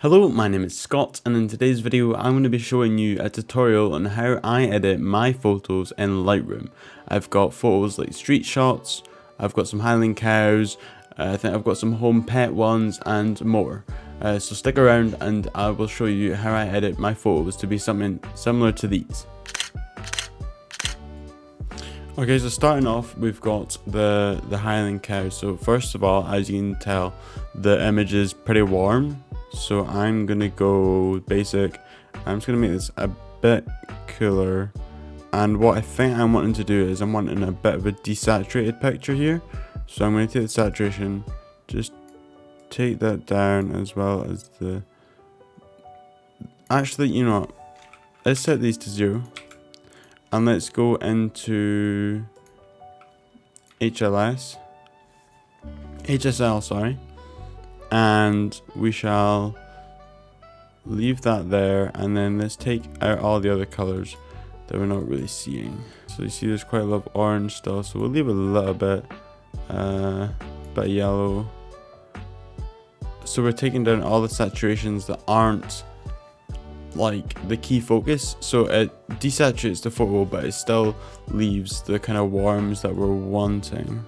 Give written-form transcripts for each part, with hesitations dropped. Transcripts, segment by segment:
Hello, my name is Scott, and in today's video I'm going to be showing you a tutorial on how I edit my photos in Lightroom. I've got photos like street shots, I've got some Highland cows, I think I've got some home pet ones and more. So stick around and I will show you how I edit my photos to be something similar to these. Okay, so starting off, we've got the Highland cow. So first of all, as you can tell, the image is pretty warm. So I'm gonna go basic. I'm just gonna make this a bit cooler. And what I think I'm wanting to do is I'm wanting a bit of a desaturated picture here. So I'm gonna take the saturation, just take that down as well as the... Actually, you know what? Let's set these to 0. And let's go into HSL, sorry. And we shall leave that there, and then let's take out all the other colors that we're not really seeing. So you see there's quite a lot of orange stuff, so we'll leave a little bit of yellow. So we're taking down all the saturations that aren't like the key focus, so it desaturates the photo but it still leaves the kind of warms that we're wanting.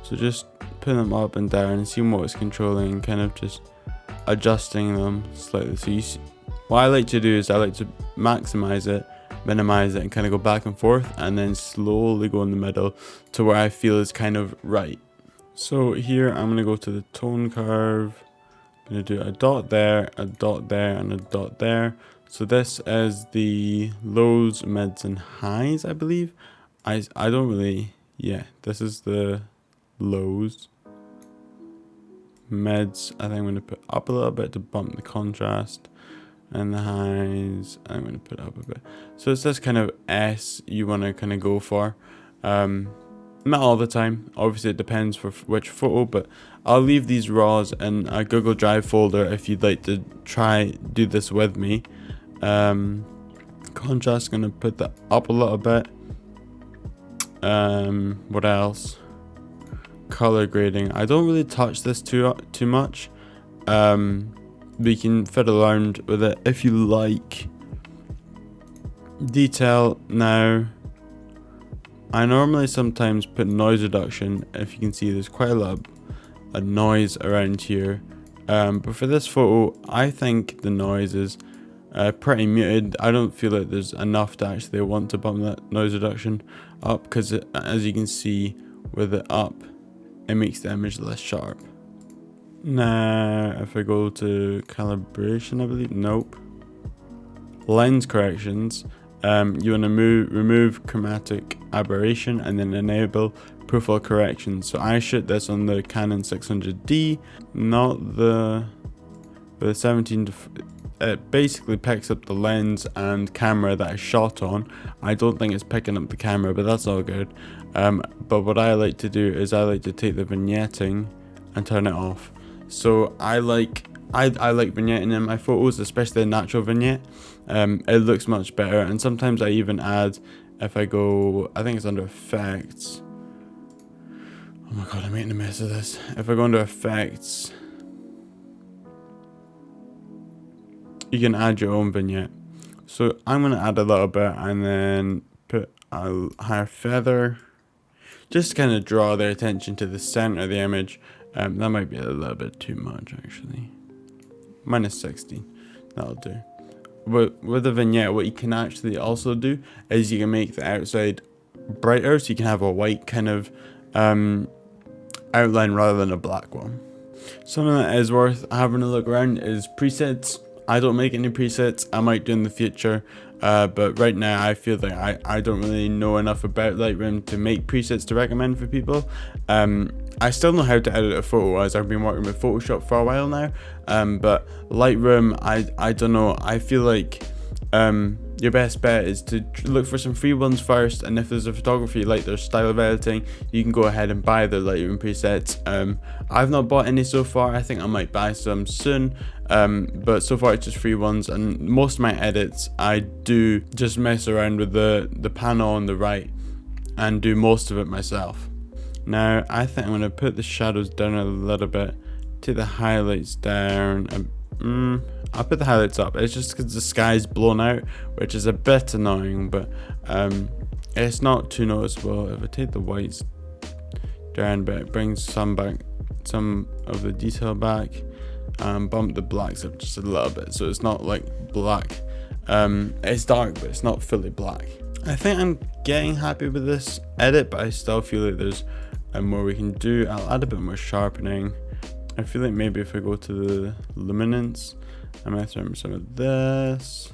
So just put them up and down and see what it's controlling, kind of just adjusting them slightly. So you see, what I like to do is I like to maximize it, minimize it, and kind of go back and forth, and then slowly go in the middle to where I feel is kind of right. So here I'm going to go to the tone curve. I'm going to do a dot there, a dot there, and a dot there. So this is the lows, mids, and highs, I believe. I don't really, yeah, this is the lows. Mids, I think I'm going to put up a little bit to bump the contrast. And the highs, I'm going to put up a bit. So it's this kind of S you want to kind of go for. Not all the time, obviously it depends for which photo, but I'll leave these raws in a Google Drive folder if you'd like to do this with me. Contrast, going to put that up a little bit. What else? Color grading, I don't really touch this too much. We can fiddle around with it if you like. Detail, now I normally sometimes put noise reduction. If you can see, there's quite a lot of noise around here, but for this photo I think the noise is pretty muted. I don't feel like there's enough to actually want to bump that noise reduction up, because as you can see with it up, it makes the image less sharp. Now if I go to calibration, I believe, nope, lens corrections, you want to remove chromatic aberration and then enable profile correction. So I shoot this on the Canon 600D, not the 17. It basically picks up the lens and camera that I shot on. I don't think it's picking up the camera, but that's all good. But what I like to do is I like to take the vignetting and turn it off. So I like vignetting in my photos, especially a natural vignette. It looks much better, and sometimes I even add, if I go, I think it's under effects. Oh my god, I'm making a mess of this. If I go under effects, you can add your own vignette. So I'm going to add a little bit and then put a higher feather, just to kind of draw their attention to the center of the image. That might be a little bit too much actually. -16, that'll do. But with the vignette, what you can actually also do is you can make the outside brighter, so you can have a white kind of outline rather than a black one. Something that is worth having a look around is presets. I don't make any presets, I might do in the future, but right now I feel like I don't really know enough about Lightroom to make presets to recommend for people. I still know how to edit a photo, as I've been working with Photoshop for a while now, but Lightroom, I don't know. I feel like your best bet is to look for some free ones first, and if there's a photographer you like their style of editing, you can go ahead and buy their Lightroom presets. I've not bought any so far. I think I might buy some soon, but so far it's just free ones, and most of my edits I do just mess around with the panel on the right and do most of it myself. Now I think I'm going to put the shadows down a little bit, take the highlights down I'll put the highlights up. It's just because the sky's blown out, which is a bit annoying, but it's not too noticeable. If I take the whites down, but it brings some of the detail back, and bump the blacks up just a little bit, so it's not like black. It's dark, but it's not fully black. I think I'm getting happy with this edit, but I still feel like there's more we can do. I'll add a bit more sharpening. I feel like maybe if I go to the luminance, I might throw some of this.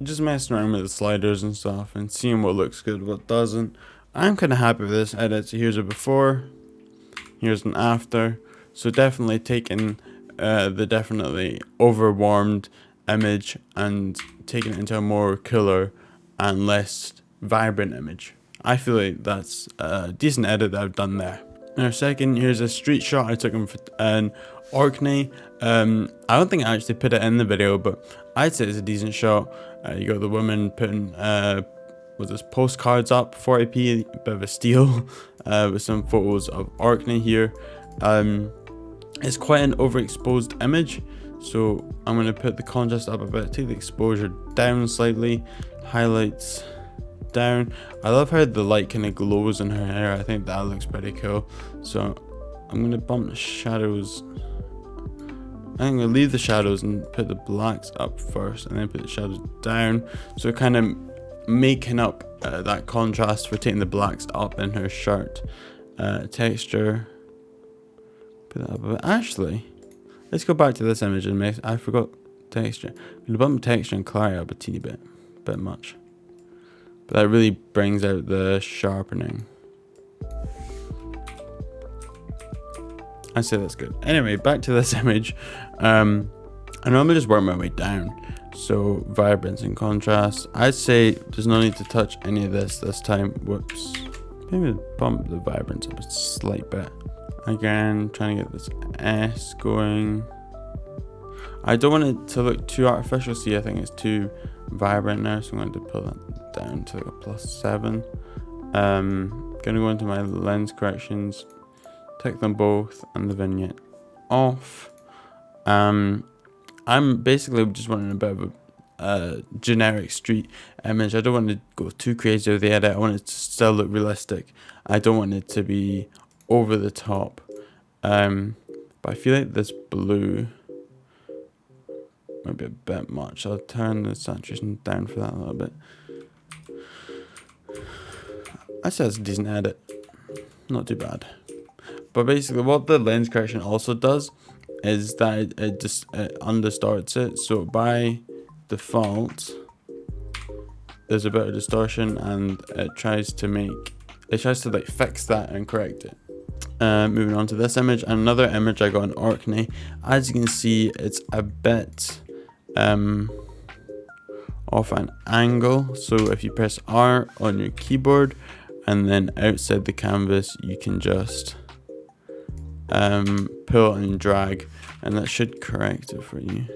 Just messing around with the sliders and stuff and seeing what looks good, what doesn't. I'm kind of happy with this edit. So here's a before, here's an after. So definitely taking the definitely overwarmed image and taking it into a more cooler and less vibrant image. I feel like that's a decent edit that I've done there. Now second, here's a street shot I took him for an Orkney. I don't think I actually put it in the video, but I'd say it's a decent shot. You got the woman putting postcards up, 40p, a bit of a steal, with some photos of Orkney here. It's quite an overexposed image, so I'm going to put the contrast up a bit, take the exposure down slightly, highlights down. I love how the light kind of glows in her hair. I think that looks pretty cool. So I'm going to bump the shadows. I'm going to leave the shadows and put the blacks up first, and then put the shadows down. So kind of making up that contrast for taking the blacks up in her shirt. Texture. Put that up a bit. Actually, let's go back to this image and I forgot texture. I'm going to bump texture and clarity up a teeny bit much. But that really brings out the sharpening. I say that's good. Anyway, back to this image. I normally just work my way down. So vibrance and contrast. I'd say there's no need to touch any of this time. Whoops. Maybe bump the vibrance up a slight bit. Again, trying to get this S going. I don't want it to look too artificial. See, I think it's too vibrant now, so I'm going to pull that down to like a +7. Gonna go into my lens corrections, tick them both, and the vignette off. I'm basically just wanting a bit of a generic street image. I don't want to go too crazy with the edit. I want it to still look realistic. I don't want it to be over the top. But I feel like this blue might be a bit much. I'll turn the saturation down for that a little bit. I say it's a decent edit. Not too bad. But basically what the lens correction also does is that it just undistorts it. So by default, there's a bit of distortion, and it tries to like fix that and correct it. Moving on to this image, another image I got in Orkney. As you can see, it's a bit off an angle. So if you press R on your keyboard and then outside the canvas, you can just pull and drag, and that should correct it for you.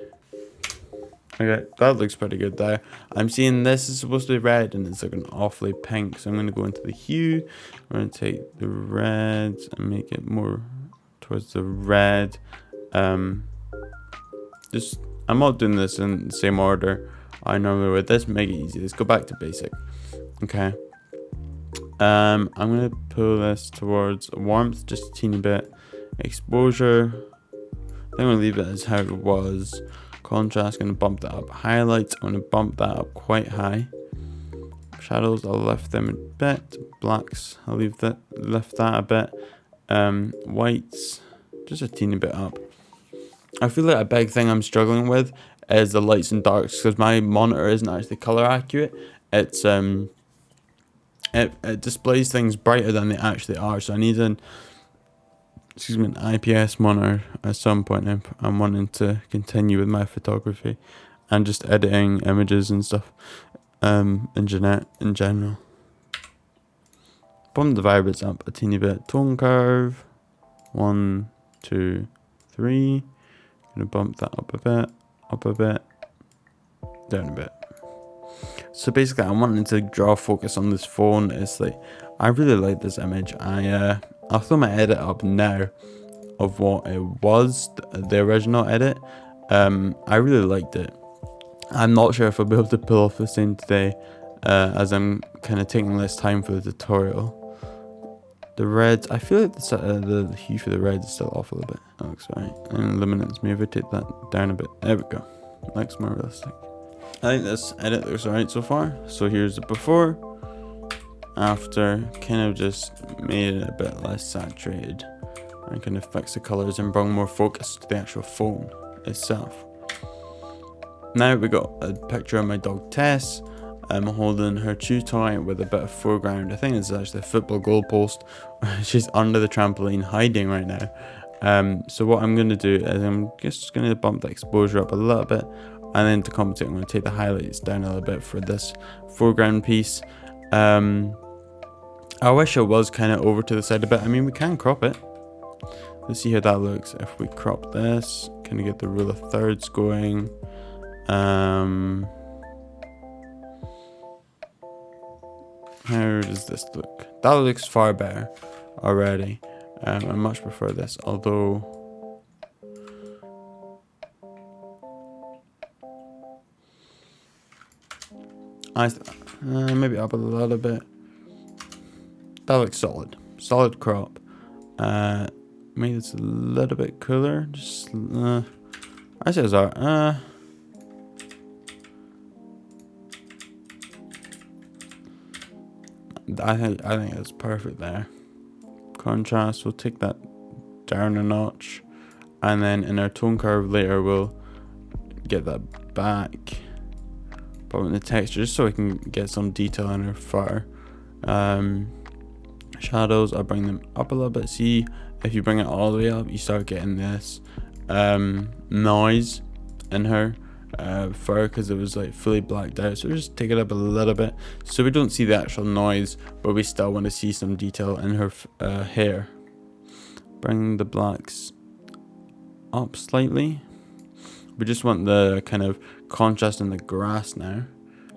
Okay, that looks pretty good there. I'm seeing this is supposed to be red and it's looking awfully pink, so I'm going to go into the hue. I'm going to take the red and make it more towards the red. I'm not doing this in the same order I normally would. Let's make it easy. Let's go back to basic. Okay. I'm going to pull this towards warmth just a teeny bit. Exposure, I think I'm going to leave it as how it was. Contrast, going to bump that up. Highlights, I'm going to bump that up quite high. Shadows, I'll lift them a bit. Blacks, I'll lift that a bit. Whites, just a teeny bit up. I feel like a big thing I'm struggling with is the lights and darks, because my monitor isn't actually color accurate. It's it displays things brighter than they actually are, so I need an IPS monitor at some point. I'm wanting to continue with my photography and just editing images and stuff in general. Bump the vibrance up a teeny bit. Tone curve, 1, 2, 3. Gonna bump that up a bit, down a bit. So basically, I'm wanting to draw focus on this phone. It's like, I really like this image. I'll throw my edit up now of what it was, the original edit. I really liked it. I'm not sure if I'll be able to pull off the same today, as I'm kind of taking less time for the tutorial. The reds, I feel like the hue for the reds is still off a little bit. That looks right. And luminance, maybe take that down a bit. There we go. Looks more realistic. I think this edit looks alright so far. So here's the before, after, kind of just made it a bit less saturated. I kind of fix the colors and bring more focus to the actual phone itself. Now we got a picture of my dog Tess. I'm holding her chew toy with a bit of foreground. I think it's actually a football goalpost. She's under the trampoline hiding right now. So what I'm going to do is I'm just going to bump the exposure up a little bit, and then to compensate I'm going to take the highlights down a little bit for this foreground piece. I wish it was kind of over to the side a bit. I mean, we can crop it. Let's see how that looks. If we crop this, kind of get the rule of thirds going. How does this look? That looks far better already. I much prefer this, although maybe up a little bit. That looks solid. Solid crop. Maybe it's a little bit cooler. Just I say it's alright. I think it's perfect there. Contrast, we'll take that down a notch, and then in our tone curve later we'll get that back, put in the texture just so we can get some detail in our fur. Shadows, I'll bring them up a little bit. See, if you bring it all the way up, you start getting this noise in her fur, because it was like fully blacked out. So just take it up a little bit so we don't see the actual noise, but we still want to see some detail in her hair. Bring the blacks up slightly. We just want the kind of contrast in the grass now.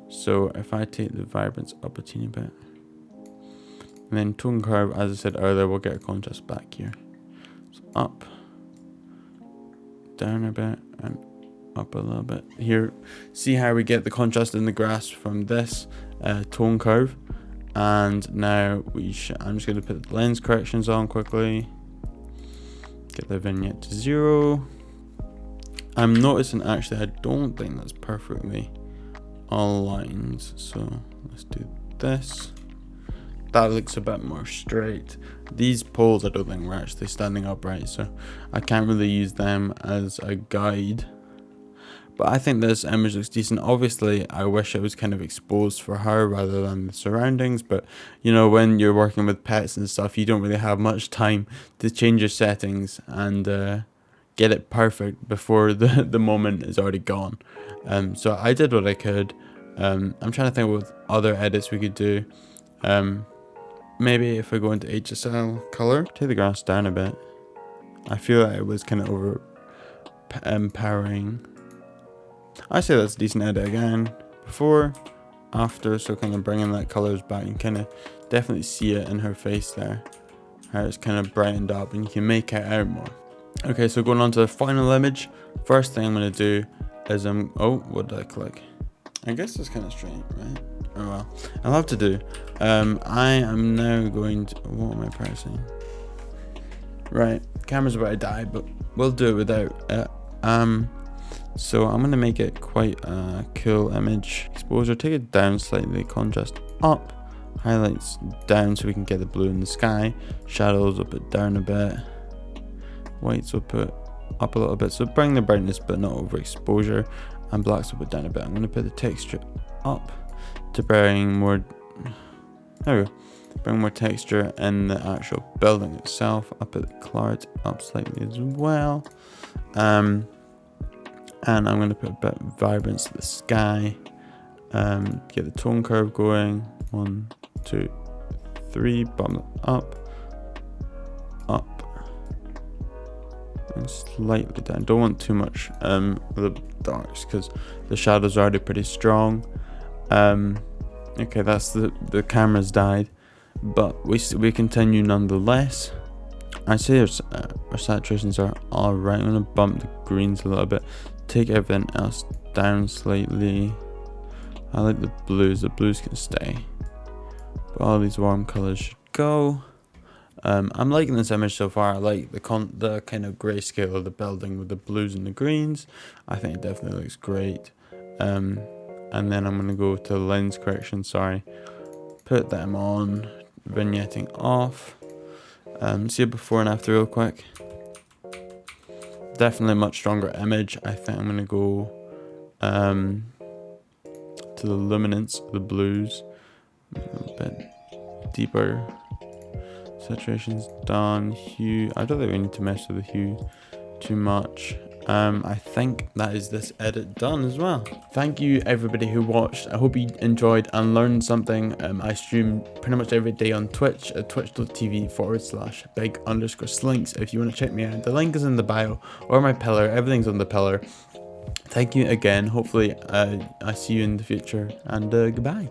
So if I take the vibrance up a teeny bit, and then tone curve, as I said earlier, we'll get a contrast back here. So up, down a bit, and up a little bit. Here, see how we get the contrast in the grass from this tone curve. And now I'm just going to put the lens corrections on quickly. Get the vignette to 0. I'm noticing actually I don't think that's perfectly aligned. So let's do this. That looks a bit more straight. These poles I don't think were actually standing upright, so I can't really use them as a guide. But I think this image looks decent. Obviously, I wish it was kind of exposed for her rather than the surroundings. But, you know, when you're working with pets and stuff, you don't really have much time to change your settings and get it perfect before the moment is already gone. So I did what I could. I'm trying to think what other edits we could do. Maybe if I go into HSL color, take the grass down a bit. I feel like it was kind of overpowering. I say that's a decent edit again. Before, after, so kind of bringing that colors back. You kind of definitely see it in her face there. How it's kind of brightened up and you can make it out more. Okay, so going on to the final image. First thing I'm going to do is oh, what did I click? I guess it's kind of strange, right? Oh well, I'll have to do. I am now going to, what am I pressing? Right, camera's about to die, but we'll do it without it. So I'm going to make it quite a cool image. Exposure, take it down slightly, contrast up, highlights down so we can get the blue in the sky, shadows we'll put down a bit, whites we'll put up a little bit, so bring the brightness but not overexposure, and blacks we'll put down a bit. I'm going to put the texture up to bring more, there we go, bring more texture in the actual building itself. I'll put the clarity up slightly as well. And I'm going to put a bit of vibrance to the sky. Get the tone curve going. 1, 2, 3. Bump up, and slightly down. Don't want too much of the darks because the shadows are already pretty strong. Okay, that's the camera's died, but we continue nonetheless. I say our saturations are alright. I'm going to bump the greens a little bit take everything else down slightly. I like the blues can stay, but all these warm colors should go. I'm liking this image so far. I like the kind of grayscale of the building with the blues and the greens. I think it definitely looks great. And then I'm gonna go to lens correction, put them on, vignetting off. See a before and after real quick. Definitely a much stronger image. I think I'm gonna go to the luminance of the blues, a bit deeper. Saturation's done. Hue, I don't think we need to mess with the hue too much. I think that is this edit done as well. Thank you everybody who watched. I hope you enjoyed and learned something. I stream pretty much every day on Twitch at twitch.tv/big_slinks if you want to check me out. The link is in the bio, or my pillar. Everything's on the pillar. Thank you again. Hopefully I see you in the future, and goodbye.